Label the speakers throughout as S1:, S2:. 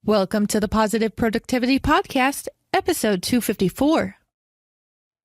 S1: Welcome to the Positive Productivity Podcast, episode 254.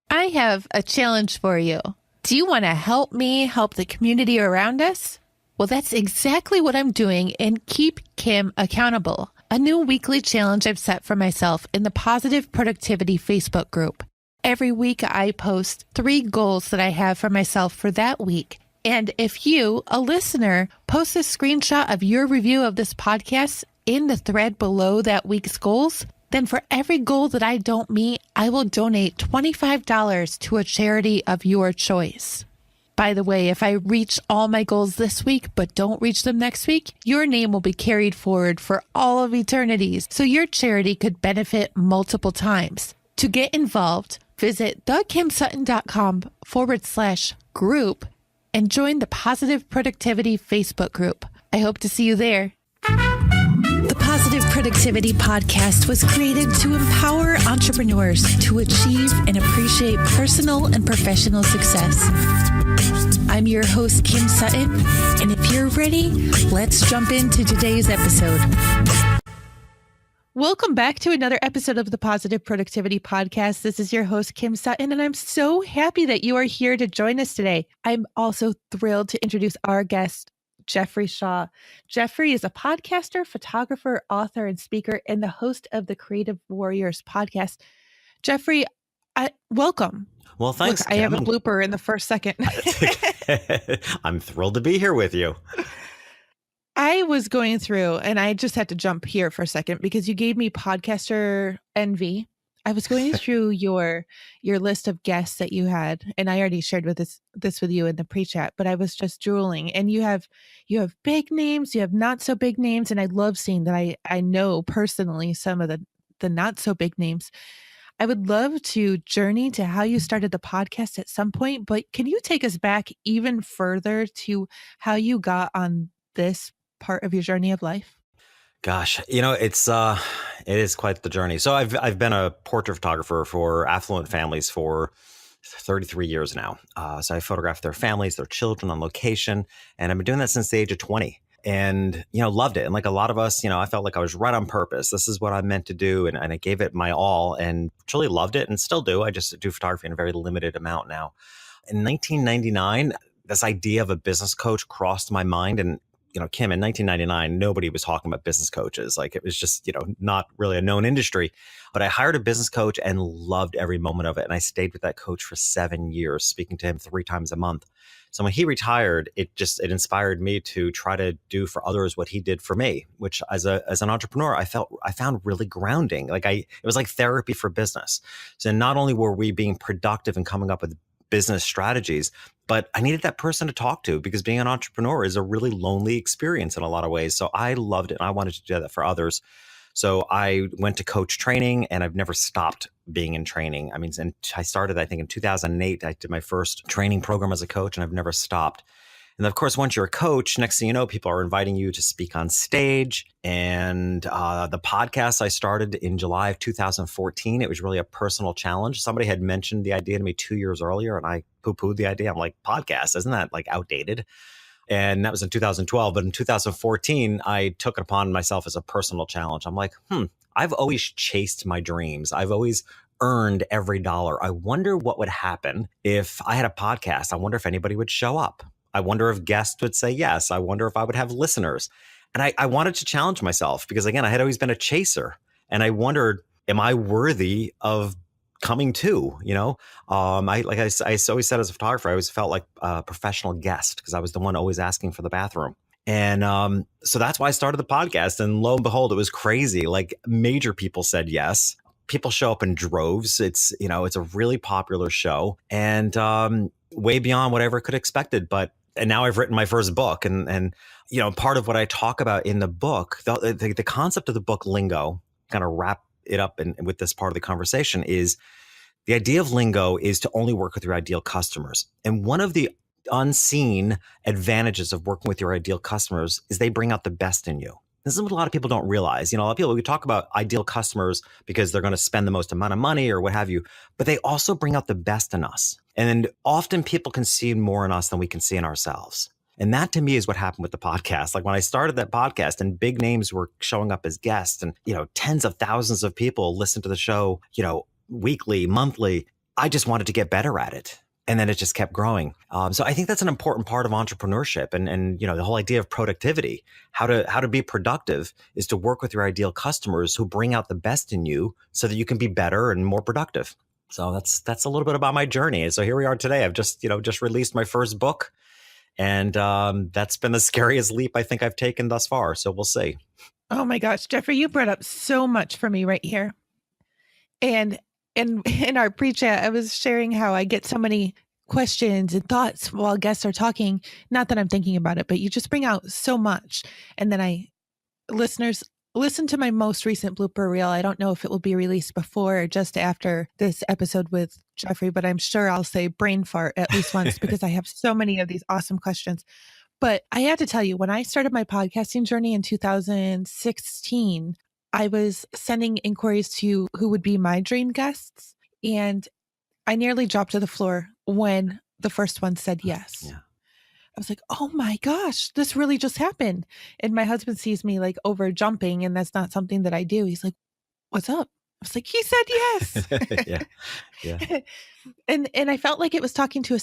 S1: I have a challenge for you. Do you want to help me help the community around us? Well, that's exactly what I'm doing in Keep Kim Accountable, a new weekly challenge I've set for myself in the Positive Productivity Facebook group. Every week I post 3 goals that I have for myself for that week. And if you, a listener, post a screenshot of your review of this podcast in the thread below that week's goals, then for every goal that I don't meet, I will donate $25 to a charity of your choice. By the way, if I reach all my goals this week but don't reach them next week, your name will be carried forward for all of eternities, so your charity could benefit multiple times. To get involved, visit thekimsutton.com/group and join the Positive Productivity Facebook group. I hope to see you there. The Positive Productivity Podcast was created to empower entrepreneurs to achieve and appreciate personal and professional success. I'm your host, Kim Sutton, and if you're ready, let's jump into today's episode. Welcome back to another episode of the Positive Productivity Podcast. This is your host, Kim Sutton, and I'm so happy that you are here to join us today. I'm also thrilled to introduce our guest, Jeffrey Shaw. Jeffrey is a podcaster, photographer, author, and speaker, and the host of the Creative Warriors podcast. Jeffrey, welcome.
S2: Well, thanks,
S1: Look, I have a blooper in the first second.
S2: I'm thrilled to be here with you.
S1: I was going through, and I just had to jump here for a second because you gave me podcaster envy. I was going through your list of guests that you had, and I already shared with this with you in the pre-chat, but I was just drooling. And you have big names, you have not so big names, and I love seeing that I know personally some of the not so big names. I would love to journey to how you started the podcast at some point, but can you take us back even further to how you got on this part of your journey of life?
S2: Gosh, it is quite the journey. So I've been a portrait photographer for affluent families for 33 years now. So I photographed their families, their children on location, and I've been doing that since the age of 20. And, loved it. And like a lot of us, I felt like I was right on purpose. This is what I meant to do. And I gave it my all and truly loved it and still do. I just do photography in a very limited amount now. In 1999, this idea of a business coach crossed my mind. And Kim, in 1999, nobody was talking about business coaches. Like it was just, not really a known industry. But I hired a business coach and loved every moment of it. And I stayed with that coach for 7 years, speaking to him 3 times a month. So when he retired, it inspired me to try to do for others what he did for me, which as an entrepreneur, I found really grounding. It was like therapy for business. So not only were we being productive and coming up with business strategies, but I needed that person to talk to because being an entrepreneur is a really lonely experience in a lot of ways. So I loved it and I wanted to do that for others. So I went to coach training and I've never stopped being in training. And I started, I think in 2008, I did my first training program as a coach and I've never stopped. And of course, once you're a coach, next thing you know, people are inviting you to speak on stage. And the podcast I started in July of 2014, it was really a personal challenge. Somebody had mentioned the idea to me 2 years earlier and I poo-pooed the idea. I'm like, podcast, isn't that like outdated? And that was in 2012. But in 2014, I took it upon myself as a personal challenge. I'm like, I've always chased my dreams. I've always earned every dollar. I wonder what would happen if I had a podcast. I wonder if anybody would show up. I wonder if guests would say yes. I wonder if I would have listeners. And I wanted to challenge myself because, again, I had always been a chaser. And I wondered, am I worthy of coming to, I always said as a photographer, I always felt like a professional guest because I was the one always asking for the bathroom. And so that's why I started the podcast. And lo and behold, it was crazy. Like major people said yes. People show up in droves. It's a really popular show and way beyond what I ever could have expected. And now I've written my first book and part of what I talk about in the book, the concept of the book Lingo, kind of wrap it up with this part of the conversation is the idea of Lingo is to only work with your ideal customers. And one of the unseen advantages of working with your ideal customers is they bring out the best in you. This is what a lot of people don't realize. A lot of people, we talk about ideal customers because they're going to spend the most amount of money or what have you, but they also bring out the best in us. And often people can see more in us than we can see in ourselves. And that to me is what happened with the podcast. Like when I started that podcast and big names were showing up as guests and, tens of thousands of people listen to the show, weekly, monthly, I just wanted to get better at it. And then it just kept growing. So I think that's an important part of entrepreneurship and the whole idea of productivity. How to be productive is to work with your ideal customers who bring out the best in you so that you can be better and more productive. So that's a little bit about my journey. And so here we are today. I've just released my first book. And that's been the scariest leap I think I've taken thus far. So we'll see.
S1: Oh my gosh, Jeffrey, you brought up so much for me right here. And in our pre-chat, I was sharing how I get so many questions and thoughts while guests are talking. Not that I'm thinking about it, but you just bring out so much. And then listeners, listen to my most recent blooper reel. I don't know if it will be released before or just after this episode with Jeffrey, but I'm sure I'll say brain fart at least once because I have so many of these awesome questions. But I had to tell you, when I started my podcasting journey in 2016, I was sending inquiries to who would be my dream guests. And I nearly dropped to the floor when the first one said yes.
S2: Yeah.
S1: I was like, oh my gosh, this really just happened. And my husband sees me like over jumping, and that's not something that I do. He's like, what's up? I was like, he said yes.
S2: Yeah.
S1: And I felt like it was talking to a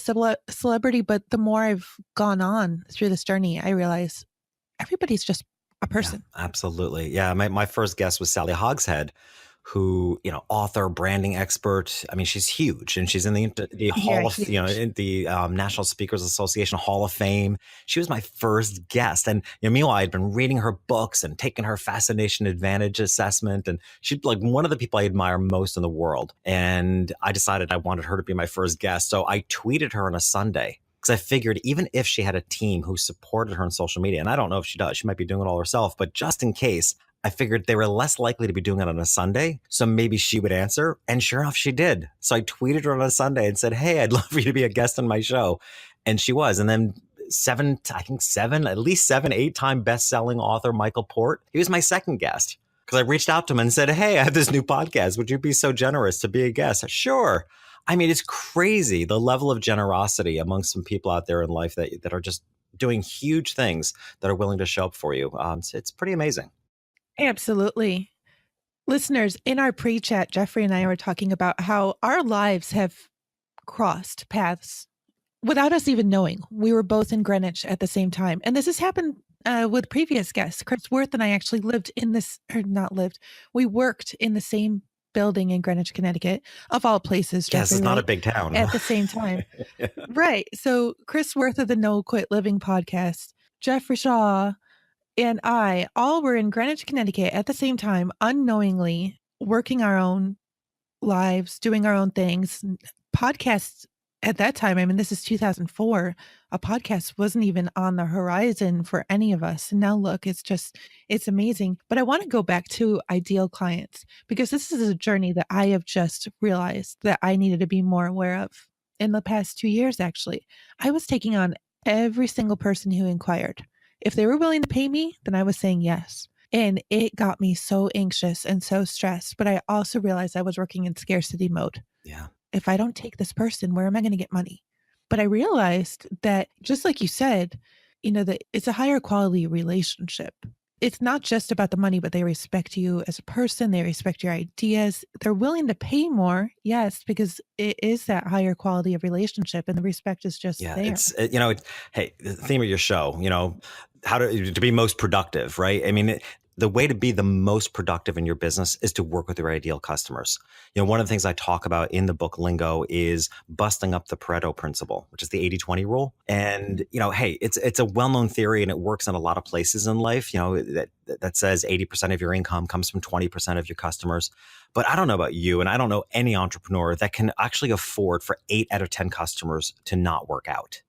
S1: celebrity, but the more I've gone on through this journey, I realize everybody's just a person.
S2: Yeah, absolutely. Yeah. My first guest was Sally Hogshead, who, author, branding expert. I mean, she's huge, and she's in the Hall of, in the National Speakers Association Hall of Fame. She was my first guest. And meanwhile, I'd been reading her books and taking her Fascination Advantage assessment. And she's like one of the people I admire most in the world. And I decided I wanted her to be my first guest. So I tweeted her on a Sunday, because I figured even if she had a team who supported her on social media, and I don't know if she does, she might be doing it all herself, but just in case, I figured they were less likely to be doing it on a Sunday. So maybe she would answer. And sure enough, she did. So I tweeted her on a Sunday and said, hey, I'd love for you to be a guest on my show. And she was. And then at least seven, 8-time best-selling author Michael Port, he was my second guest. Because I reached out to him and said, hey, I have this new podcast. Would you be so generous to be a guest? Sure. I mean, it's crazy, the level of generosity among some people out there in life that are just doing huge things that are willing to show up for you. It's pretty amazing.
S1: Absolutely. Listeners, in our pre-chat, Jeffrey and I were talking about how our lives have crossed paths without us even knowing. We were both in Greenwich at the same time. And this has happened with previous guests. Chris Worth and I actually we worked in the same building in Greenwich, Connecticut, of all places. Jeffrey,
S2: yes, it's not a big town.
S1: At the same time. Yeah. Right. So Chris Worth of the No Quit Living podcast, Jeffrey Shaw, and I all were in Greenwich, Connecticut at the same time, unknowingly working our own lives, doing our own things. Podcasts at that time, I mean, this is 2004. A podcast wasn't even on the horizon for any of us. And now look, it's amazing. But I want to go back to ideal clients, because this is a journey that I have just realized that I needed to be more aware of in the past 2 years. Actually, I was taking on every single person who inquired. If they were willing to pay me, then I was saying yes. And it got me so anxious and so stressed. But I also realized I was working in scarcity mode.
S2: Yeah.
S1: If I don't take this person, where am I going to get money? But I realized that, just like you said, that it's a higher quality relationship. It's not just about the money, but they respect you as a person. They respect your ideas. They're willing to pay more. Yes, because it is that higher quality of relationship, and the respect is just there.
S2: Hey, the theme of your show, how to be most productive, right? I mean, the way to be the most productive in your business is to work with your ideal customers. One of the things I talk about in the book Lingo is busting up the Pareto principle, which is the 80-20 rule. And, hey, it's a well-known theory, and it works in a lot of places in life, that says 80% of your income comes from 20% of your customers. But I don't know about you, and I don't know any entrepreneur that can actually afford for 8 out of 10 customers to not work out.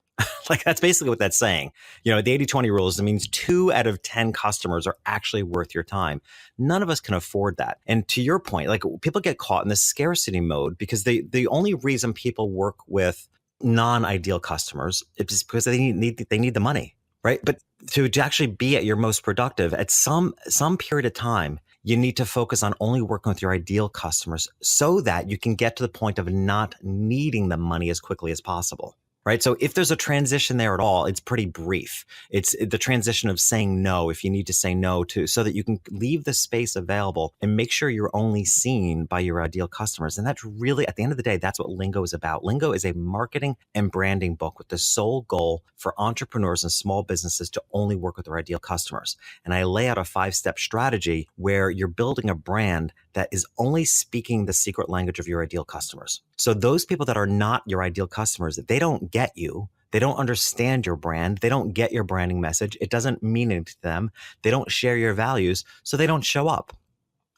S2: Like, that's basically what that's saying. The 80-20 rules, it means 2 out of 10 customers are actually worth your time. None of us can afford that. And to your point, like, people get caught in this scarcity mode because the only reason people work with non-ideal customers is because they need the money, right? But to actually be at your most productive at some period of time, you need to focus on only working with your ideal customers so that you can get to the point of not needing the money as quickly as possible. right? So if there's a transition there at all, it's pretty brief. It's the transition of saying no, if you need to say no to, so that you can leave the space available and make sure you're only seen by your ideal customers. And that's really, at the end of the day, that's what Lingo is about. Lingo is a marketing and branding book with the sole goal for entrepreneurs and small businesses to only work with their ideal customers. And I lay out a 5-step strategy where you're building a brand that is only speaking the secret language of your ideal customers. So those people that are not your ideal customers, they don't get you. They don't understand your brand. They don't get your branding message. It doesn't mean anything to them. They don't share your values, so they don't show up.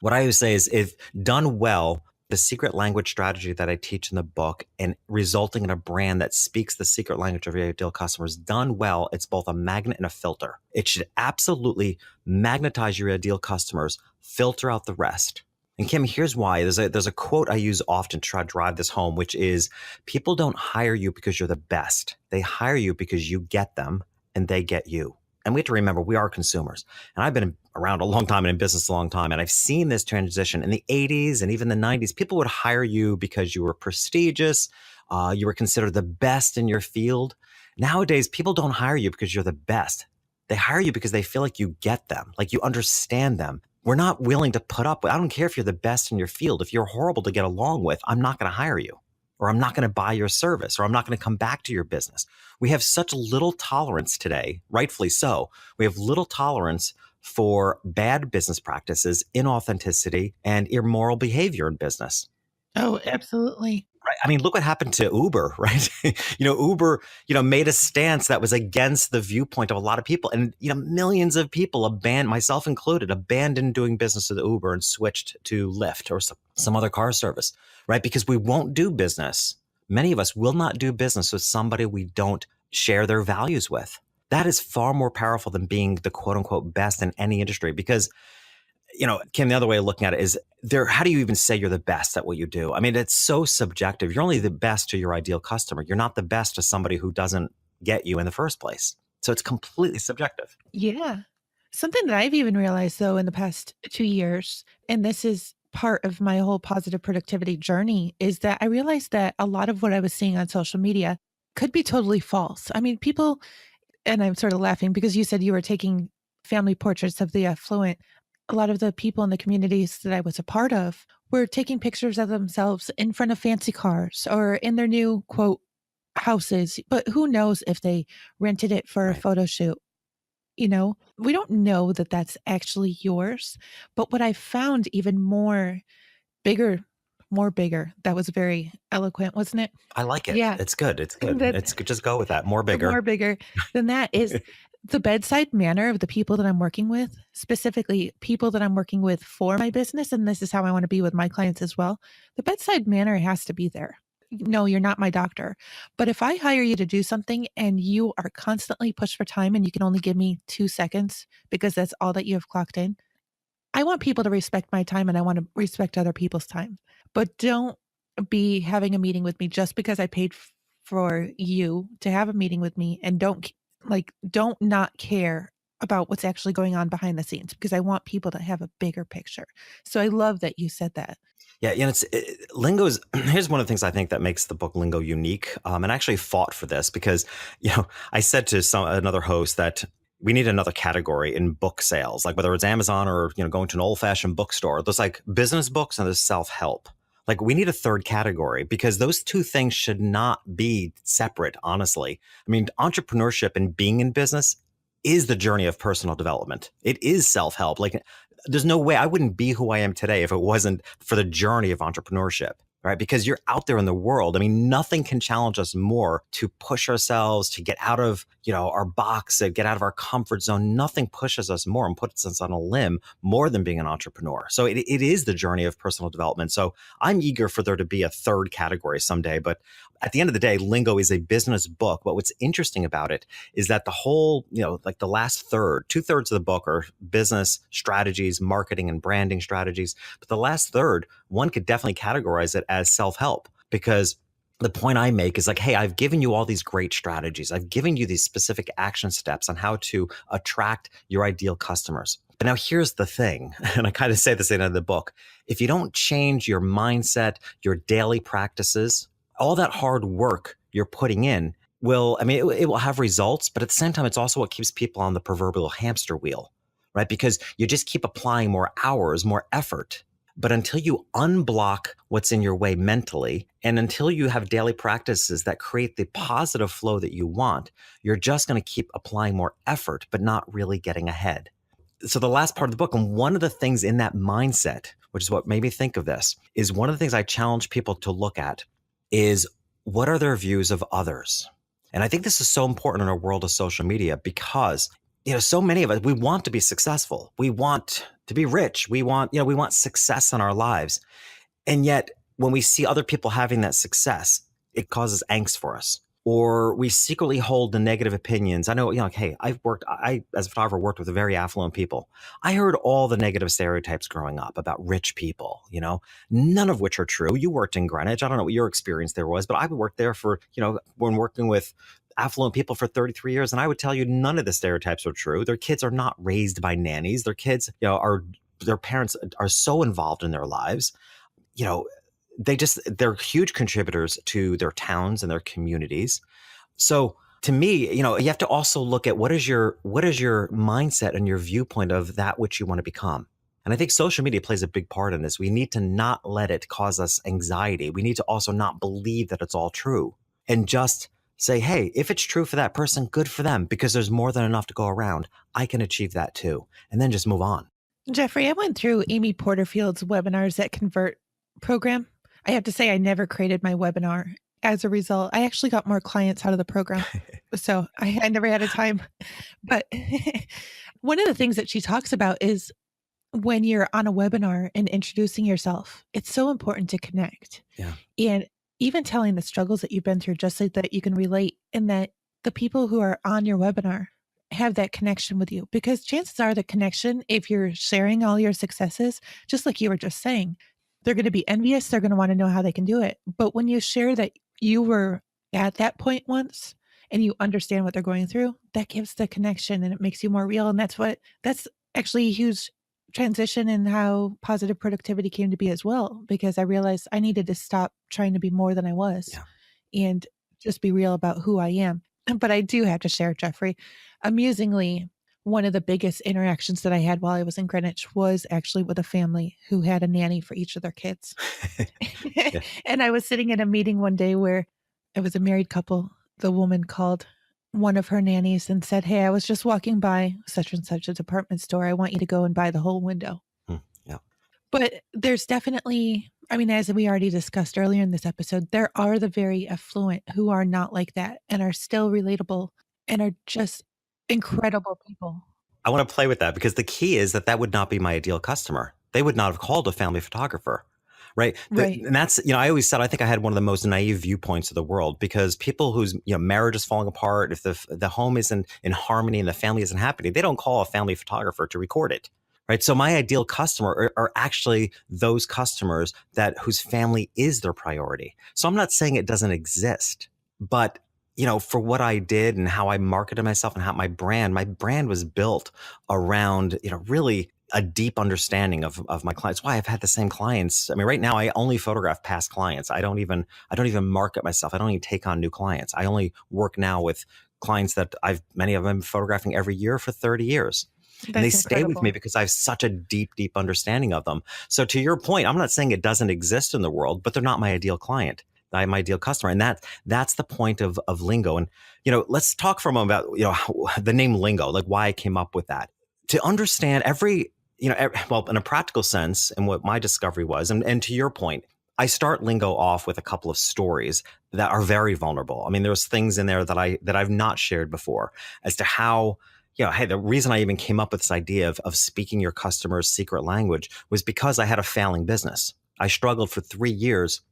S2: What I always say is, if done well, the secret language strategy that I teach in the book and resulting in a brand that speaks the secret language of your ideal customers, done well, it's both a magnet and a filter. It should absolutely magnetize your ideal customers, filter out the rest. And Kim, here's why. There's a quote I use often to try to drive this home, which is, people don't hire you because you're the best. They hire you because you get them and they get you. And we have to remember, we are consumers. And I've been around a long time and in business a long time. And I've seen this transition in the 80s and even the 90s. People would hire you because you were prestigious. You were considered the best in your field. Nowadays, people don't hire you because you're the best. They hire you because they feel like you get them, like you understand them. We're not willing to put up with, I don't care if you're the best in your field. If you're horrible to get along with, I'm not going to hire you, or I'm not going to buy your service, or I'm not going to come back to your business. We have such little tolerance today, rightfully so. We have little tolerance for bad business practices, inauthenticity, and immoral behavior in business.
S1: Oh, absolutely.
S2: Right. I mean, look what happened to Uber, right? Uber, made a stance that was against the viewpoint of a lot of people. And, millions of people myself included, abandoned doing business with Uber and switched to Lyft or some other car service, right? Because we won't do business. Many of us will not do business with somebody we don't share their values with. That is far more powerful than being the quote unquote best in any industry, because Kim, the other way of looking at it is, how do you even say you're the best at what you do? I mean, it's so subjective. You're only the best to your ideal customer. You're not the best to somebody who doesn't get you in the first place. So it's completely subjective.
S1: Yeah. Something that I've even realized, though, in the past 2 years, and this is part of my whole positive productivity journey, is that I realized that a lot of what I was seeing on social media could be totally false. I mean, people, and I'm sort of laughing because you said you were taking family portraits of the affluent. A lot of the people in the communities that I was a part of were taking pictures of themselves in front of fancy cars or in their new, quote, houses. But who knows if they rented it for a photo shoot? We don't know that that's actually yours. But what I found even more bigger, that was very eloquent, wasn't it?
S2: I like it.
S1: Yeah.
S2: It's good. It's good.
S1: That
S2: It's good. Just go with that. More bigger.
S1: more bigger than that is the bedside manner of the people that I'm working with, specifically people that I'm working with for my business. And this is how I want to be with my clients as well. The bedside manner has to be there. No, you're not my doctor. But if I hire you to do something and you are constantly pushed for time and you can only give me 2 seconds because that's all that you have clocked in, I want people to respect my time and I want to respect other people's time. But don't be having a meeting with me just because I paid for you to have a meeting with me, and don't not care about what's actually going on behind the scenes, because I want people to have a bigger picture. So I love that you said that.
S2: Yeah, Lingo's. Here's one of the things I think that makes the book Lingo unique. And I actually fought for this because, I said to another host that we need another category in book sales, like whether it's Amazon or going to an old fashioned bookstore. There's like business books and there's self help. Like, we need a third category because those two things should not be separate. Honestly, I mean, entrepreneurship and being in business is the journey of personal development. It is self help. Like, there's no way I wouldn't be who I am today if it wasn't for the journey of entrepreneurship, right? Because you're out there in the world. I mean, nothing can challenge us more to push ourselves, to get out of, our box, to get out of our comfort zone. Nothing pushes us more and puts us on a limb more than being an entrepreneur. So it is the journey of personal development. So I'm eager for there to be a third category someday. But at the end of the day, Lingo is a business book. But what's interesting about it is that the whole, like the last third, 2/3 of the book are business strategies, marketing and branding strategies. But the last third, one could definitely categorize it as self-help, because the point I make is like, hey, I've given you all these great strategies. I've given you these specific action steps on how to attract your ideal customers. But now here's the thing, and I kind of say this in the end of the book. If you don't change your mindset, your daily practices, all that hard work you're putting in, will, I mean, it will have results, but at the same time, it's also what keeps people on the proverbial hamster wheel, right? Because you just keep applying more hours, more effort. But until you unblock what's in your way mentally, and until you have daily practices that create the positive flow that you want, you're just going to keep applying more effort, but not really getting ahead. So the last part of the book, and one of the things in that mindset, which is what made me think of this, is one of the things I challenge people to look at is what are their views of others? And I think this is so important in our world of social media because, so many of us, we want to be successful. We want to be rich. We want success in our lives. And yet when we see other people having that success, it causes angst for us. Or we secretly hold the negative opinions. I know, hey, I, as a photographer, worked with very affluent people. I heard all the negative stereotypes growing up about rich people, none of which are true. You worked in Greenwich. I don't know what your experience there was, but I worked there for, when working with affluent people for 33 years. And I would tell you none of the stereotypes are true. Their kids are not raised by nannies. Their kids, their parents are so involved in their lives. They're huge contributors to their towns and their communities. So to me, you have to also look at what is your mindset and your viewpoint of that which you want to become. And I think social media plays a big part in this. We need to not let it cause us anxiety. We need to also not believe that it's all true and just say, hey, if it's true for that person, good for them, because there's more than enough to go around. I can achieve that too. And then just move on.
S1: Jeffrey, I went through Aimee Porterfield's Webinars That Convert program. I have to say, I never created my webinar. As a result, I actually got more clients out of the program. So I never had a time. But one of the things that she talks about is when you're on a webinar and introducing yourself, it's so important to connect.
S2: Yeah.
S1: And even telling the struggles that you've been through, just so that you can relate, and that the people who are on your webinar have that connection with you. Because chances are the connection, if you're sharing all your successes, just like you were just saying, they're going to be envious. They're going to want to know how they can do it. But when you share that you were at that point once and you understand what they're going through, that gives the connection and it makes you more real. And that's actually a huge transition in how positive productivity came to be as well, because I realized I needed to stop trying to be more than I was and just be real about who I am. But I do have to share, Jeffrey, amusingly, one of the biggest interactions that I had while I was in Greenwich was actually with a family who had a nanny for each of their kids.
S2: Yeah.
S1: And I was sitting in a meeting one day where it was a married couple. The woman called one of her nannies and said, hey, I was just walking by such and such a department store. I want you to go and buy the whole window.
S2: Yeah.
S1: But there's definitely, as we already discussed earlier in this episode, there are the very affluent who are not like that and are still relatable and are just incredible people.
S2: I want to play with that because the key is that would not be my ideal customer. They would not have called a family photographer, right? And that's, I always said, I think I had one of the most naive viewpoints of the world, because people whose, marriage is falling apart, if the home isn't in harmony and the family isn't happy, they don't call a family photographer to record it. Right. So my ideal customer are actually those customers whose family is their priority. So I'm not saying it doesn't exist, but for what I did and how I marketed myself and how my brand was built around, really a deep understanding of my clients. Why I've had the same clients. Right now I only photograph past clients. I don't even market myself. I don't even take on new clients. I only work now with clients that many of them photographing every year for 30 years.
S1: That's
S2: and they
S1: incredible.
S2: stay with me because I have such a deep understanding of them. So to your point, I'm not saying it doesn't exist in the world, but they're not my ideal client. I'm my ideal customer. And that's the point of Lingo. And, let's talk for a moment about, the name Lingo, like why I came up with that. To understand in a practical sense, and what my discovery was, and to your point, I start Lingo off with a couple of stories that are very vulnerable. There's things in there that I've not shared before as to how, hey, the reason I even came up with this idea of speaking your customer's secret language was because I had a failing business. I struggled for 3 years.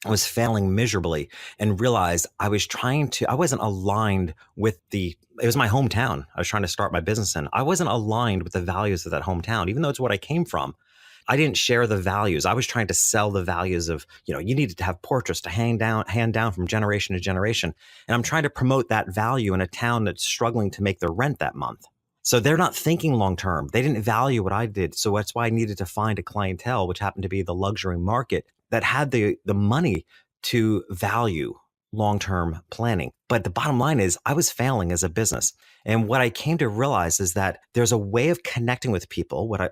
S2: I was failing miserably and realized I wasn't aligned with it was my hometown. I was trying to start my business in. I wasn't aligned with the values of that hometown, even though it's what I came from. I didn't share the values. I was trying to sell the values of, you needed to have portraits to hand down from generation to generation. And I'm trying to promote that value in a town that's struggling to make their rent that month. So they're not thinking long term. They didn't value what I did. So that's why I needed to find a clientele, which happened to be the luxury market, that had the money to value long-term planning. But the bottom line is I was failing as a business. And what I came to realize is that there's a way of connecting with people, what I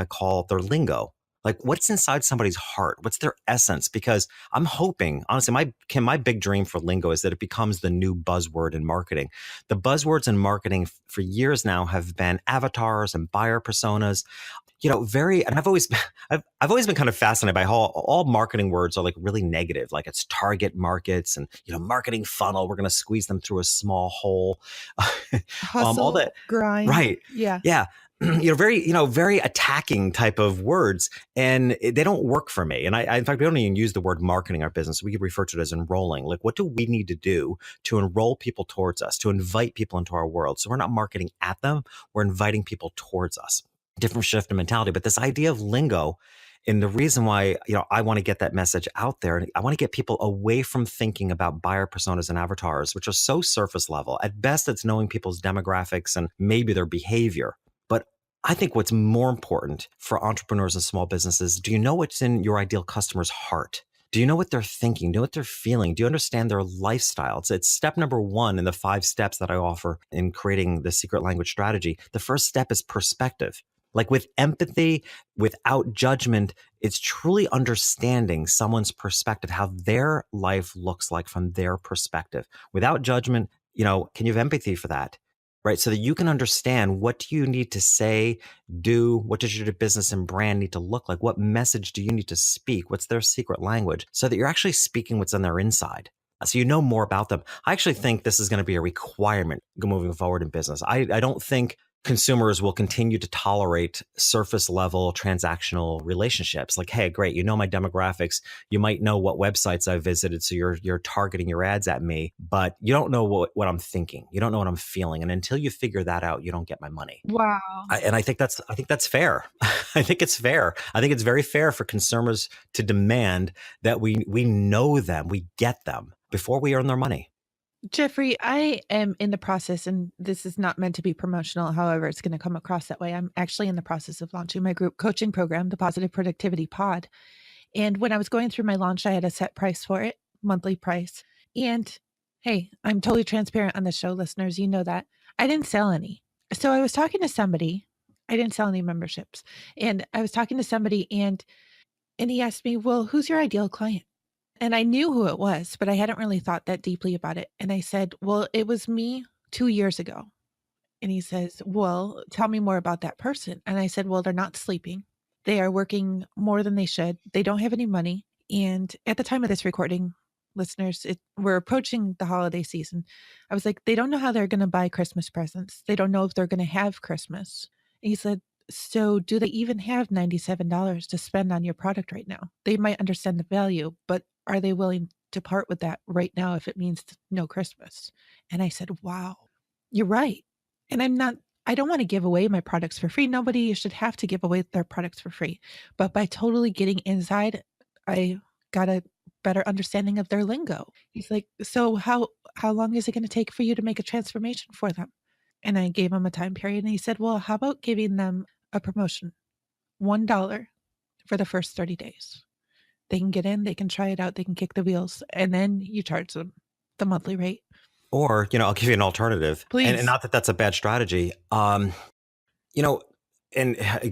S2: call their lingo. Like what's inside somebody's heart? What's their essence? Because I'm hoping, honestly, my big dream for lingo is that it becomes the new buzzword in marketing. The buzzwords in marketing for years now have been avatars and buyer personas. And I've always been kind of fascinated by how all marketing words are like really negative, like it's target markets and, marketing funnel. We're going to squeeze them through a small hole. All
S1: Hustle,
S2: that.
S1: grind.
S2: Right.
S1: Yeah.
S2: Yeah. Very attacking type of words, and they don't work for me. And in fact, we don't even use the word marketing in our business. We refer to it as enrolling. Like, what do we need to do to enroll people towards us, to invite people into our world? So we're not marketing at them. We're inviting people towards us. Different shift in mentality. But this idea of lingo, and the reason why, I want to get that message out there, and I want to get people away from thinking about buyer personas and avatars, which are so surface level. At best, it's knowing people's demographics and maybe their behavior. But I think what's more important for entrepreneurs and small businesses, do you know what's in your ideal customer's heart? Do you know what they're thinking? Do you know what they're feeling? Do you understand their lifestyle? It's step number 1 in the 5 steps that I offer in creating the secret language strategy. The first step is perspective. Like with empathy, without judgment, it's truly understanding someone's perspective, how their life looks like from their perspective. Without judgment, can you have empathy for that? Right? So that you can understand, what do you need to say, do, what does your business and brand need to look like? What message do you need to speak? What's their secret language? So that you're actually speaking what's on their inside. So you know more about them. I actually think this is going to be a requirement moving forward in business. I don't think consumers will continue to tolerate surface level transactional relationships. Like, hey, great, my demographics. You might know what websites I visited, so you're targeting your ads at me, but you don't know what I'm thinking. You don't know what I'm feeling, and until you figure that out, you don't get my money.
S1: Wow.
S2: And I think that's fair. I think it's fair. I think it's very fair for consumers to demand that we know them, we get them before we earn their money.
S1: Jeffrey, I am in the process, and this is not meant to be promotional. However, it's going to come across that way. I'm actually in the process of launching my group coaching program, the Positive Productivity Pod. And when I was going through my launch, I had a set price for it, monthly price. And hey, I'm totally transparent on the show, listeners. You know that. I didn't sell any. So I was talking to somebody. I didn't sell any memberships. And I was talking to somebody, and he asked me, well, who's your ideal client? And I knew who it was, but I hadn't really thought that deeply about it. And I said, well, it was me 2 years ago. And he says, well, tell me more about that person. And I said, well, they're not sleeping. They are working more than they should. They don't have any money. And at the time of this recording, listeners, we're approaching the holiday season. I was like, they don't know how they're going to buy Christmas presents. They don't know if they're going to have Christmas. And he said, so do they even have $97 to spend on your product right now? They might understand the value, but are they willing to part with that right now if it means no Christmas? And I said, wow, you're right. And I don't want to give away my products for free. Nobody should have to give away their products for free. But by totally getting inside, I got a better understanding of their lingo. He's like, so how long is it going to take for you to make a transformation for them? And I gave him a time period, and he said, well, how about giving them a promotion, $1 for the first 30 days. They can get in, they can try it out, they can kick the wheels, and then you charge them the monthly rate.
S2: Or, I'll give you an alternative.
S1: Please.
S2: And not that that's a bad strategy. And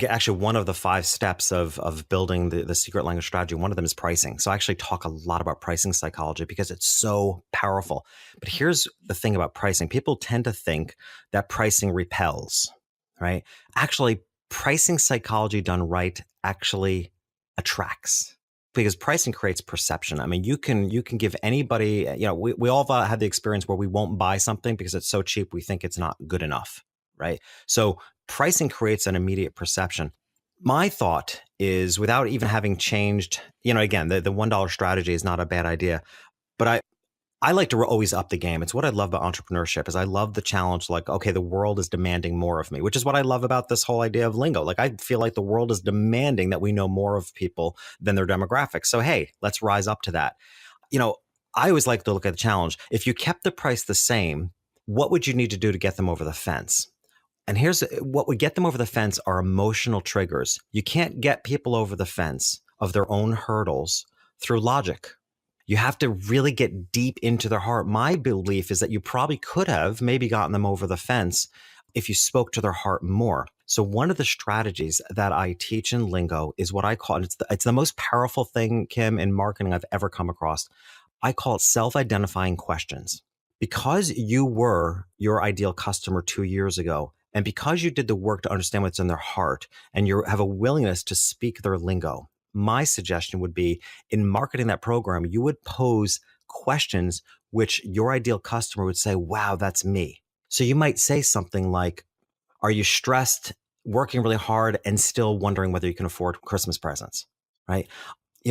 S2: actually one of the 5 steps of building the secret language strategy, one of them is pricing. So I actually talk a lot about pricing psychology because it's so powerful. But here's the thing about pricing. People tend to think that pricing repels, right? Actually, pricing psychology done right actually attracts, because pricing creates perception. I mean, you can give anybody, we all have the experience where we won't buy something because it's so cheap we think it's not good enough, right? So pricing creates an immediate perception. My thought is, without even having changed, again, the $1 strategy is not a bad idea, but I like to always up the game. It's what I love about entrepreneurship is I love the challenge. Like, okay, the world is demanding more of me, which is what I love about this whole idea of lingo. Like, I feel like the world is demanding that we know more of people than their demographics. So, hey, let's rise up to that. I always like to look at the challenge. If you kept the price the same, what would you need to do to get them over the fence? And here's what would get them over the fence are emotional triggers. You can't get people over the fence of their own hurdles through logic. You have to really get deep into their heart. My belief is that you probably could have maybe gotten them over the fence if you spoke to their heart more. So one of the strategies that I teach in Lingo is what I call, and it's the most powerful thing, Kim, in marketing I've ever come across. I call it self-identifying questions. Because you were your ideal customer 2 years ago, and because you did the work to understand what's in their heart, and you have a willingness to speak their lingo, my suggestion would be in marketing that program, you would pose questions which your ideal customer would say, wow, that's me. So you might say something like, are you stressed, working really hard, and still wondering whether you can afford Christmas presents, right?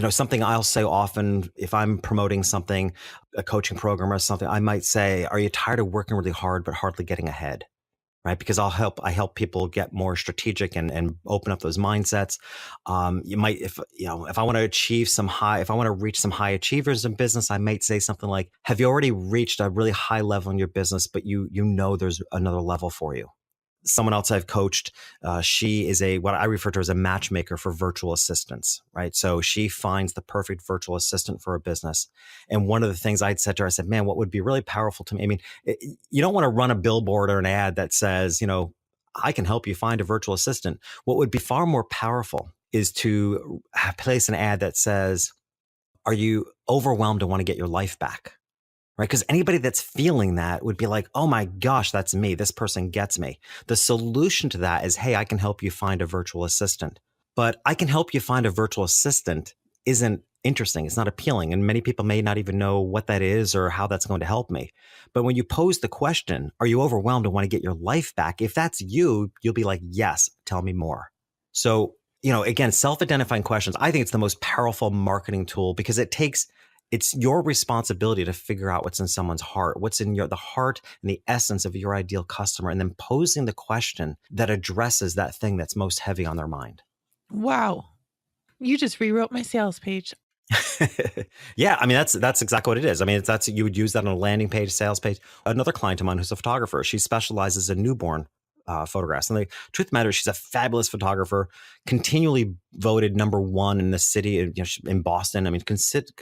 S2: Something I'll say often if I'm promoting something, a coaching program or something, I might say, are you tired of working really hard but hardly getting ahead? Right? Because I help people get more strategic and open up those mindsets. You might, if I want to if I want to reach some high achievers in business, I might say something like, have you already reached a really high level in your business, but you know there's another level for you? Someone else I've coached, she is what I refer to as a matchmaker for virtual assistants, right? So she finds the perfect virtual assistant for a business. And one of the things I'd said to her, I said, man, what would be really powerful to me? I mean, you don't want to run a billboard or an ad that says, I can help you find a virtual assistant. What would be far more powerful is to place an ad that says, are you overwhelmed and want to get your life back? Right? Because anybody that's feeling that would be like, oh my gosh, that's me. This person gets me. The solution to that is, hey, I can help you find a virtual assistant. But I can help you find a virtual assistant isn't interesting. It's not appealing. And many people may not even know what that is or how that's going to help me. But when you pose the question, are you overwhelmed and want to get your life back? If that's you, you'll be like, yes, tell me more. So, again, self-identifying questions, I think it's the most powerful marketing tool because it's your responsibility to figure out what's in someone's heart, what's in the heart and the essence of your ideal customer, and then posing the question that addresses that thing that's most heavy on their mind.
S1: Wow. You just rewrote my sales page.
S2: Yeah, I mean, that's exactly what it is. I mean, you would use that on a landing page, sales page. Another client of mine who's a photographer, she specializes in newborn photographs. And the truth of the matter is she's a fabulous photographer, continually voted #1 in the city, in Boston. I mean,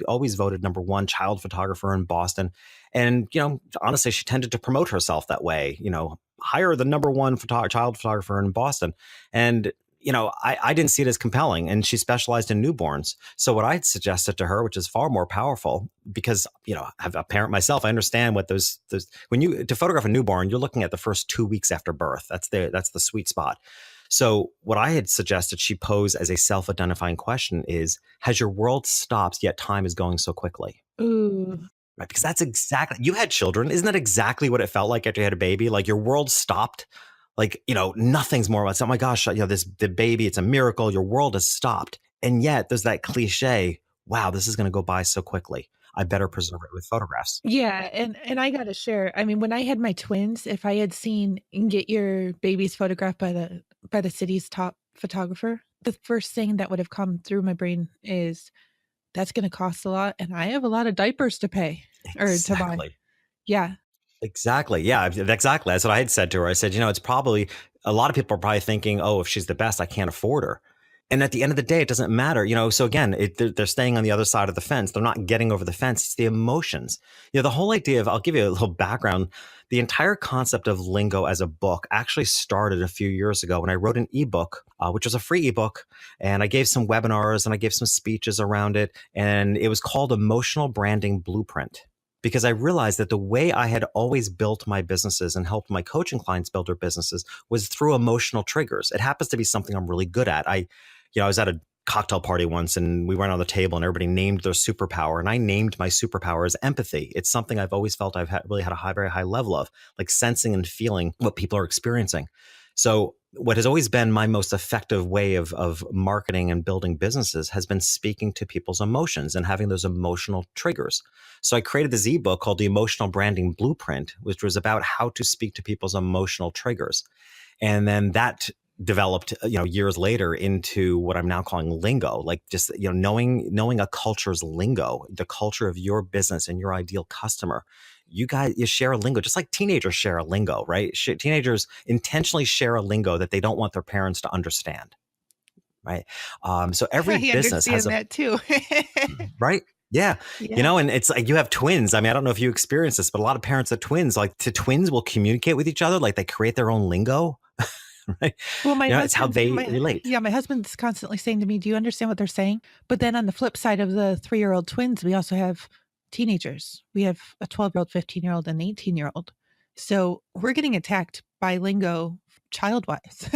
S2: always voted #1 child photographer in Boston. And, honestly, she tended to promote herself that way, hire the #1 child photographer in Boston. And, I didn't see it as compelling, and she specialized in newborns. So what I'd suggested to her, which is far more powerful, because, I'm a parent myself, I understand what to photograph a newborn, you're looking at the first 2 weeks after birth. That's the sweet spot. So what I had suggested she pose as a self-identifying question is, has your world stopped yet time is going so quickly?
S1: Ooh.
S2: Right? Because that's exactly, you had children. Isn't that exactly what it felt like after you had a baby? Like your world stopped. Like, nothing's more about, oh my gosh, the baby, it's a miracle. Your world has stopped. And yet there's that cliche, wow, this is going to go by so quickly. I better preserve it with photographs.
S1: Yeah. And I got to share, I mean, when I had my twins, if I had seen get your babies photographed by the city's top photographer, the first thing that would have come through my brain is that's going to cost a lot. And I have a lot of diapers to pay or to buy. Yeah.
S2: Exactly. Yeah, exactly. That's what I had said to her. I said, it's probably, a lot of people are probably thinking, oh, if she's the best, I can't afford her. And at the end of the day, it doesn't matter. So again, they're staying on the other side of the fence. They're not getting over the fence. It's the emotions. The whole idea I'll give you a little background. The entire concept of Lingo as a book actually started a few years ago when I wrote an ebook, which was a free ebook. And I gave some webinars and I gave some speeches around it. And it was called Emotional Branding Blueprint. Because I realized that the way I had always built my businesses and helped my coaching clients build their businesses was through emotional triggers. It happens to be something I'm really good at. I was at a cocktail party once and we went on the table and everybody named their superpower. And I named my superpower as empathy. It's something I've always felt I've really had a very high level of, like sensing and feeling what people are experiencing. So what has always been my most effective way of marketing and building businesses has been speaking to people's emotions and having those emotional triggers. So I created this ebook called The Emotional Branding Blueprint, which was about how to speak to people's emotional triggers. And then that developed, years later into what I'm now calling lingo, like just, knowing a culture's lingo, the culture of your business and your ideal customer. You share a lingo, just like teenagers share a lingo, right? Teenagers intentionally share a lingo that they don't want their parents to understand, right? So every business has
S1: that too.
S2: right? Yeah.
S1: Yeah.
S2: And it's like you have twins. I mean, I don't know if you experience this, but a lot of parents of twins, like the twins will communicate with each other. Like they create their own lingo, right?
S1: Well, my
S2: It's how
S1: husband,
S2: they relate.
S1: my husband's constantly saying to me, "Do you understand what they're saying?" But then on the flip side of the 3-year-old twins, we also have teenagers. We have a 12-year-old, 15-year-old, and 18-year-old. So we're getting attacked by lingo child-wise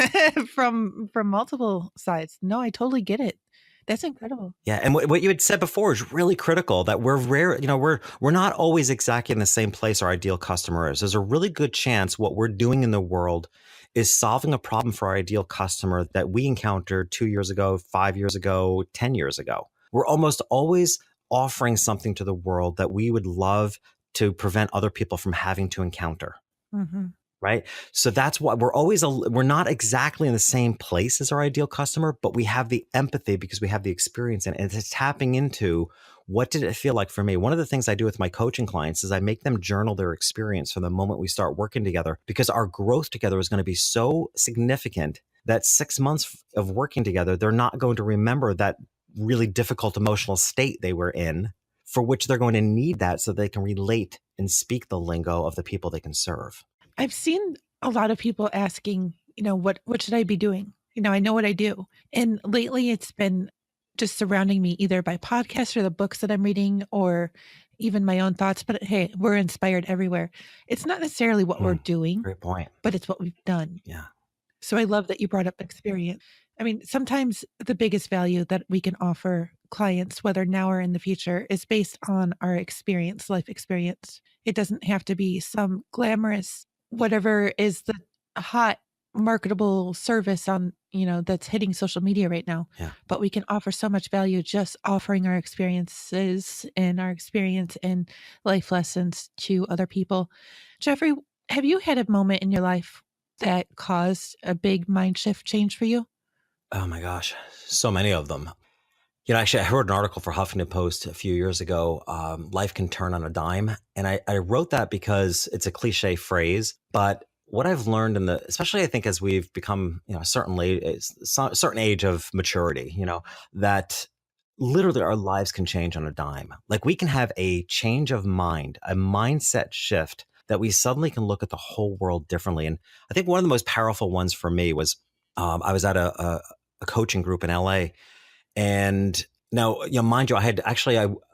S1: from multiple sides. No, I totally get it. That's incredible.
S2: Yeah, and what you had said before is really critical. That we're rare. We're not always exactly in the same place our ideal customer is. There's a really good chance what we're doing in the world is solving a problem for our ideal customer that we encountered 2 years ago, 5 years ago, 10 years ago. We're almost always offering something to the world that we would love to prevent other people from having to encounter.
S1: Mm-hmm.
S2: Right. So that's why we're not exactly in the same place as our ideal customer, but we have the empathy because we have the experience in it. And it's tapping into what did it feel like for me? One of the things I do with my coaching clients is I make them journal their experience from the moment we start working together, because our growth together is going to be so significant that 6 months of working together, they're not going to remember that really difficult emotional state they were in, for which they're going to need that so they can relate and speak the lingo of the people they can serve.
S1: I've seen a lot of people asking, what should I be doing? I know what I do. And lately it's been just surrounding me either by podcasts or the books that I'm reading or even my own thoughts. But hey, we're inspired everywhere. It's not necessarily what we're doing,
S2: Great point.
S1: but it's what we've done.
S2: Yeah.
S1: So I love that you brought up experience. I mean, sometimes the biggest value that we can offer clients, whether now or in the future, is based on our experience, life experience. It doesn't have to be some glamorous, whatever is the hot marketable service on, that's hitting social media right now.
S2: Yeah.
S1: But we can offer so much value just offering our experiences and our experience and life lessons to other people. Jeffrey, have you had a moment in your life that caused a big mind shift change for you?
S2: Oh my gosh, so many of them. Actually, I wrote an article for Huffington Post a few years ago. Life can turn on a dime, and I wrote that because it's a cliche phrase, but what I've learned especially I think as we've become, certainly a certain age of maturity, that literally our lives can change on a dime. Like we can have a change of mind, a mindset shift that we suddenly can look at the whole world differently. And I think one of the most powerful ones for me was I was at a coaching group in L.A. And now, mind you,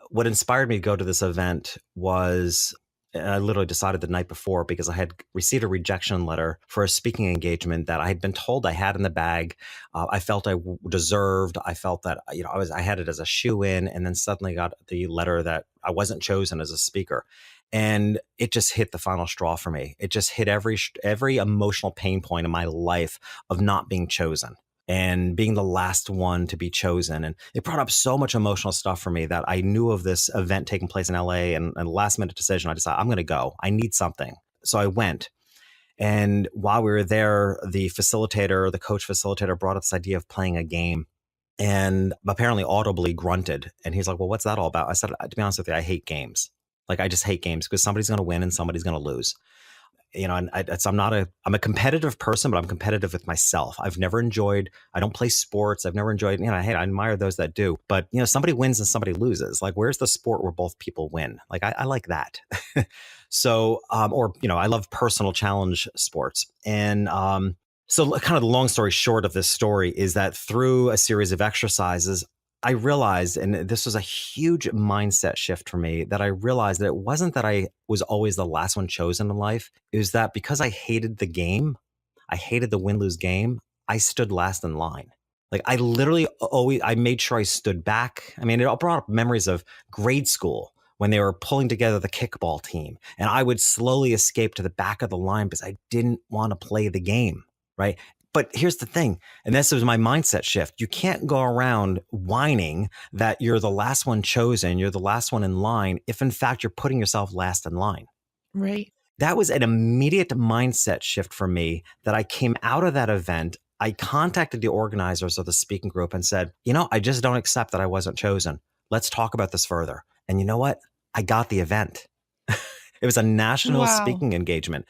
S2: what inspired me to go to this event was, and I literally decided the night before because I had received a rejection letter for a speaking engagement that I had been told I had in the bag. I felt I deserved. I felt that, I had it as a shoe-in, and then suddenly got the letter that I wasn't chosen as a speaker. And it just hit the final straw for me. It just hit every emotional pain point in my life of not being chosen and being the last one to be chosen. And it brought up so much emotional stuff for me that I knew of this event taking place in LA, and a last minute decision, I decided I'm going to go. I need something. So I went. And while we were there, the coach facilitator brought up this idea of playing a game, and apparently audibly grunted. And he's like, well, what's that all about? I said, to be honest with you, I hate games. Like I just hate games because somebody's going to win and somebody's going to lose. And I'm a competitive person, but I'm competitive with myself. I don't play sports. I've never enjoyed, I admire those that do, but somebody wins and somebody loses. Like, where's the sport where both people win? Like, I like that. So, I love personal challenge sports. And, so kind of the long story short of this story is that through a series of exercises, I realized, and this was a huge mindset shift for me, that I realized that it wasn't that I was always the last one chosen in life. It was that because I hated the game, I hated the win-lose game, I stood last in line. Like I literally I made sure I stood back. I mean, it all brought up memories of grade school when they were pulling together the kickball team. And I would slowly escape to the back of the line because I didn't want to play the game, right? But here's the thing, and this was my mindset shift. You can't go around whining that you're the last one chosen, you're the last one in line, if in fact you're putting yourself last in line.
S1: Right.
S2: That was an immediate mindset shift for me that I came out of that event. I contacted the organizers of the speaking group and said, I just don't accept that I wasn't chosen. Let's talk about this further. And you know what? I got the event. It was a national speaking engagement.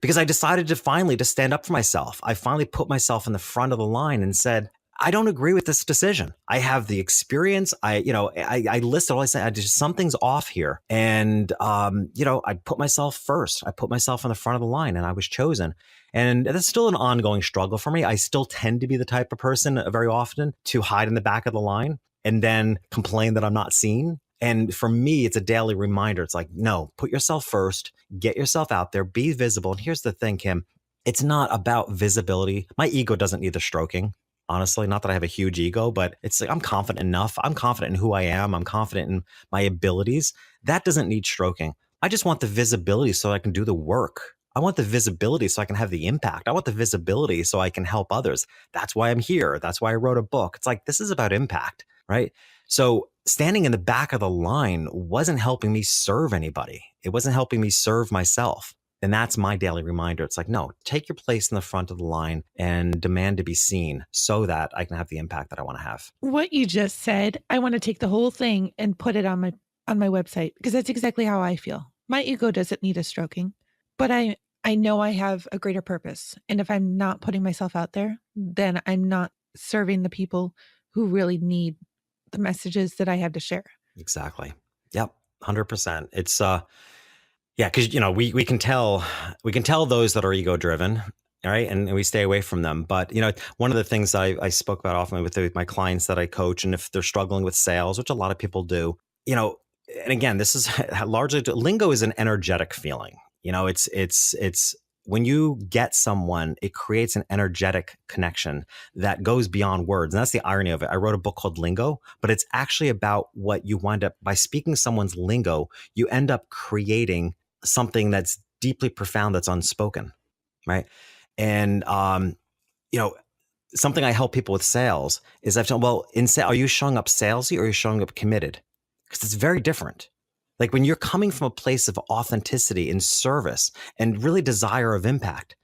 S2: Because I decided to finally stand up for myself. I finally put myself in the front of the line and said, I don't agree with this decision. I have the experience. I listed all I said. Something's off here. And, I put myself first. I put myself on the front of the line and I was chosen. And that's still an ongoing struggle for me. I still tend to be the type of person very often to hide in the back of the line and then complain that I'm not seen. And for me, it's a daily reminder. It's like, no, put yourself first, get yourself out there, be visible. And here's the thing, Kim, it's not about visibility. My ego doesn't need the stroking. Honestly, not that I have a huge ego, but it's like I'm confident enough. I'm confident in who I am. I'm confident in my abilities. That doesn't need stroking. I just want the visibility so I can do the work. I want the visibility so I can have the impact. I want the visibility so I can help others. That's why I'm here. That's why I wrote a book. It's like, this is about impact, right? So standing in the back of the line wasn't helping me serve anybody. It wasn't helping me serve myself. And that's my daily reminder. It's like, no, take your place in the front of the line and demand to be seen so that I can have the impact that I want to have.
S1: What you just said, I want to take the whole thing and put it on my website, because that's exactly how I feel. My ego doesn't need a stroking, but I know I have a greater purpose. And if I'm not putting myself out there, then I'm not serving the people who really need the messages that I have to share.
S2: Exactly. Yep. 100%. It's, yeah, because we can tell those that are ego driven, right, and we stay away from them. But one of the things I spoke about often with my clients that I coach, and if they're struggling with sales, which a lot of people do, and again, this is largely lingo is an energetic feeling. It's when you get someone, it creates an energetic connection that goes beyond words. And that's the irony of it. I wrote a book called Lingo, but it's actually about what you wind up by speaking someone's lingo, you end up creating something that's deeply profound, that's unspoken, right? And something I help people with sales is I've told, well, are you showing up salesy or are you showing up committed? Because it's very different. Like when you're coming from a place of authenticity and service and really desire of impact,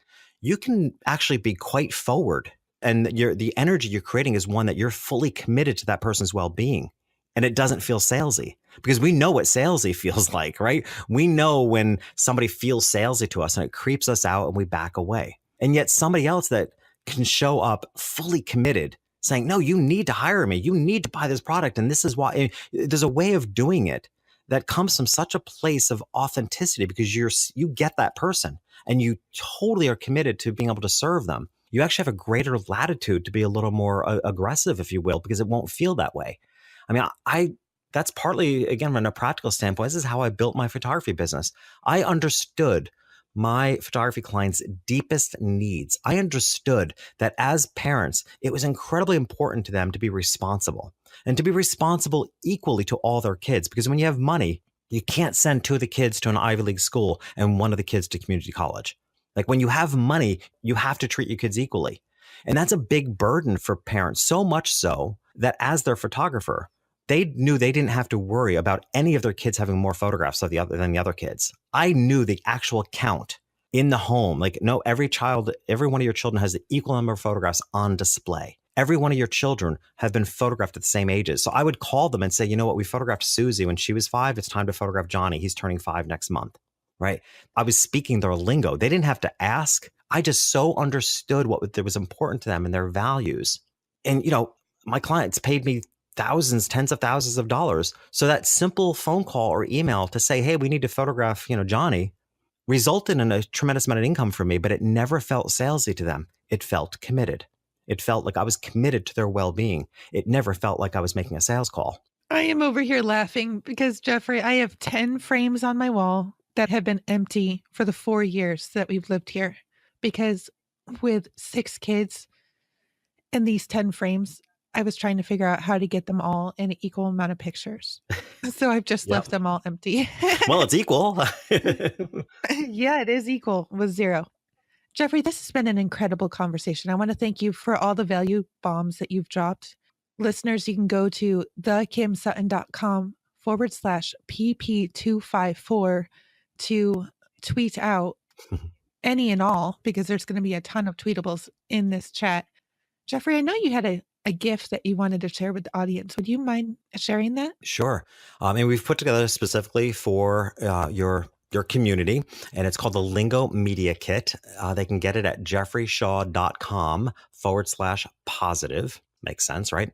S2: you can actually be quite forward. And the energy you're creating is one that you're fully committed to that person's well-being. And it doesn't feel salesy, because we know what salesy feels like, right? We know when somebody feels salesy to us and it creeps us out and we back away. And yet somebody else that can show up fully committed, saying, no, you need to hire me. You need to buy this product. And this is why. There's a way of doing it that comes from such a place of authenticity, because you get that person and you totally are committed to being able to serve them. You actually have a greater latitude to be a little more aggressive, if you will, because it won't feel that way. I mean, that's partly, again, from a practical standpoint, this is how I built my photography business. I understood my photography clients' deepest needs. I understood that as parents, it was incredibly important to them to be responsible, and to be responsible equally to all their kids. Because when you have money, you can't send two of the kids to an Ivy League school and one of the kids to community college. Like when you have money, you have to treat your kids equally. And that's a big burden for parents, so much so that as their photographer, they knew they didn't have to worry about any of their kids having more photographs than the other kids. I knew the actual count in the home. Like, no, every one of your children has the equal number of photographs on display. Every one of your children have been photographed at the same ages. So I would call them and say, you know what, we photographed Susie when she was 5. It's time to photograph Johnny. He's turning 5 next month, right? I was speaking their lingo. They didn't have to ask. I just so understood what was important to them and their values. And, my clients paid me thousands, tens of thousands of dollars. So that simple phone call or email to say, hey, we need to photograph, Johnny, resulted in a tremendous amount of income for me, but it never felt salesy to them. It felt committed. It felt like I was committed to their well-being. It never felt like I was making a sales call.
S1: I am over here laughing because, Jeffrey, I have 10 frames on my wall that have been empty for the 4 years that we've lived here. Because with 6 kids and these 10 frames, I was trying to figure out how to get them all in an equal amount of pictures. So I've just left them all empty.
S2: Well, it's equal.
S1: Yeah, it is equal with 0. Jeffrey, this has been an incredible conversation. I want to thank you for all the value bombs that you've dropped. Listeners, you can go to thekimsutton.com/pp254 to tweet out any and all, because there's going to be a ton of tweetables in this chat. Jeffrey, I know you had a gift that you wanted to share with the audience. Would you mind sharing that?
S2: Sure. And we've put together specifically for your community, and it's called the Lingo Media Kit. They can get it at jeffreyshaw.com/positive. Makes sense, right?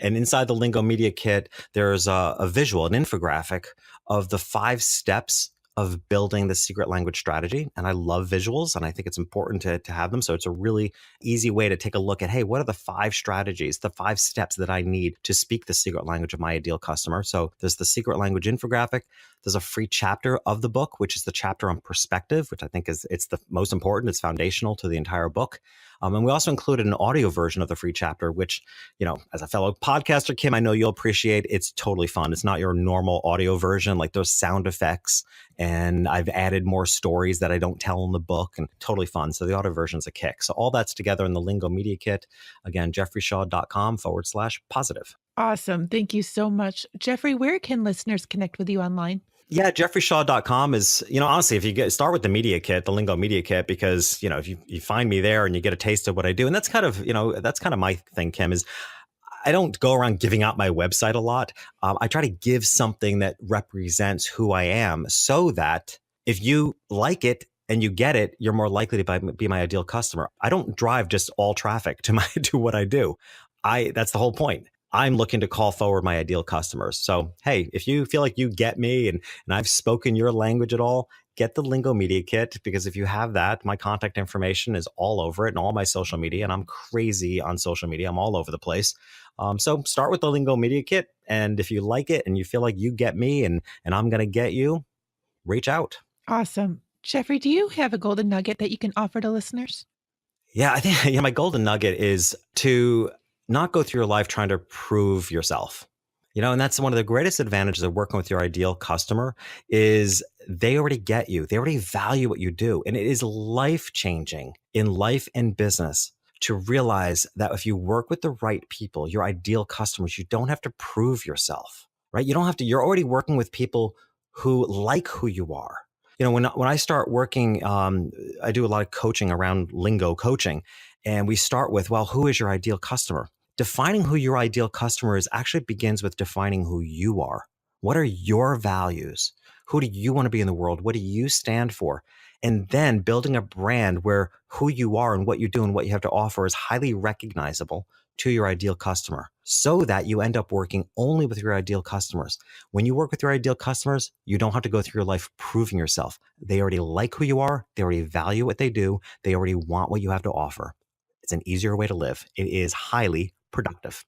S2: And inside the Lingo Media Kit, there's a visual, an infographic of the 5 steps of building the secret language strategy. And I love visuals, and I think it's important to have them. So it's a really easy way to take a look at, hey, what are the 5 strategies, the 5 steps that I need to speak the secret language of my ideal customer? So there's the secret language infographic. There's a free chapter of the book, which is the chapter on perspective, which I think it's the most important. It's foundational to the entire book. And we also included an audio version of the free chapter, which, as a fellow podcaster, Kim, I know you'll appreciate. It's totally fun. It's not your normal audio version, like those sound effects. And I've added more stories that I don't tell in the book, and totally fun. So the audio version's a kick. So all that's together in the Lingo Media Kit. Again, jeffreyshaw.com/positive.
S1: Awesome. Thank you so much. Jeffrey, where can listeners connect with you online?
S2: Yeah, jeffreyshaw.com is, honestly, if you start with the Media Kit, the Lingo Media Kit, because, if you find me there and you get a taste of what I do, and that's kind of my thing, Kim, is I don't go around giving out my website a lot. I try to give something that represents who I am, so that if you like it and you get it, you're more likely to be my ideal customer. I don't drive just all traffic to what I do. That's the whole point. I'm looking to call forward my ideal customers. So, hey, if you feel like you get me and I've spoken your language at all, get the Lingo Media Kit, because if you have that, my contact information is all over it and all my social media. And I'm crazy on social media. I'm all over the place. So start with the Lingo Media Kit. And if you like it and you feel like you get me and I'm going to get you, reach out.
S1: Awesome. Jeffrey, do you have a golden nugget that you can offer to listeners?
S2: Yeah, I think my golden nugget is to not go through your life trying to prove yourself. And that's one of the greatest advantages of working with your ideal customer is they already get you. They already value what you do. And it is life-changing in life and business to realize that if you work with the right people, your ideal customers, you don't have to prove yourself, right? You don't have to, you're already working with people who like who you are. When I start working, I do a lot of coaching around lingo coaching, and we start with, well, who is your ideal customer? Defining who your ideal customer is actually begins with defining who you are. What are your values? Who do you want to be in the world? What do you stand for? And then building a brand where who you are and what you do and what you have to offer is highly recognizable to your ideal customer, so that you end up working only with your ideal customers. When you work with your ideal customers, you don't have to go through your life proving yourself. They already like who you are. They already value what they do. They already want what you have to offer. It's an easier way to live. It is highly productive.